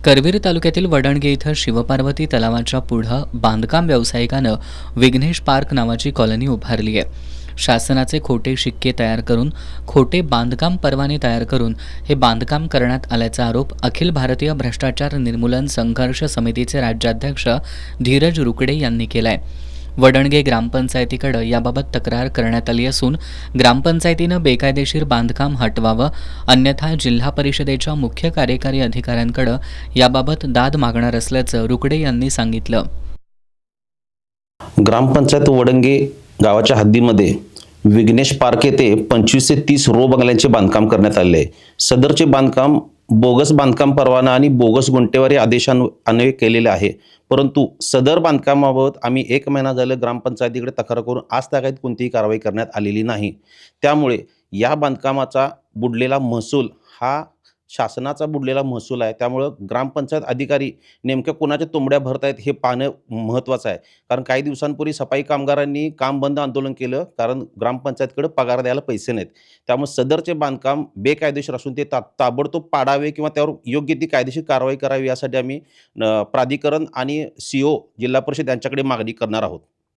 करवीर तालुक्यातील वडणगे इथं शिवपार्वती तलावाच्या पुढं बांधकाम व्यावसायिकानं विघ्नेश पार्क नावाची कॉलनी उभारली आहे. शासनाचे खोटे शिक्के तयार करून खोटे बांधकाम परवाने तयार करून हे बांधकाम करण्यात आल्याचा आरोप अखिल भारतीय भ्रष्टाचार निर्मूलन संघर्ष समितीचे राज्याध्यक्ष धीरज रुकडे यांनी केलाय. वडणगे ग्रामपंचायतीकडे याबाबत तक्रार करण्यात आली असून ग्रामपंचायतीनं बेकायदेशीर बांधकाम हटवावं, अन्यथा जिल्हा परिषदेच्या मुख्य कार्यकारी अधिकाऱ्यांकडे याबाबत दाद मागणार असल्याचं रुकडे यांनी सांगितलं. ग्रामपंचायत वडंगे गावाच्या हद्दीमध्ये विघ्नेश पार्क येथे 25 ते 30 रो बंगल्यांचे बांधकाम करण्यात आले आहे. सदरचे बांधकाम बोगस बांधकाम परवाना आणि बोगस गुंठेवारी आदेशान्वये केलेले आहे. परंतु सदर बांधकामाबाबत आम्ही 1 महिना झालं ग्रामपंचायतीकडे तक्रार करून आज तागायत कोणतीही कारवाई करण्यात आलेली नाही. त्यामुळे या बांधकामाचा बुडलेला महसूल हा शासनाचा बुडलेला महसूल आहे. त्यामुळं ग्रामपंचायत अधिकारी नेमक्या कोणाच्या तोंबड्या भरत आहेत हे पाहणं महत्त्वाचं आहे. कारण काही दिवसांपूर्वी सफाई कामगारांनी काम बंद आंदोलन केलं, कारण ग्रामपंचायतकडे पगार द्यायला पैसे नाहीत. त्यामुळे सदरचे बांधकाम बेकायदेशीर असून ते ताबडतोब पाडावे किंवा त्यावर योग्य ती कायदेशीर कारवाई करावी यासाठी आम्ही प्राधिकरण आणि CO जिल्हा परिषद यांच्याकडे मागणी करणार आहोत.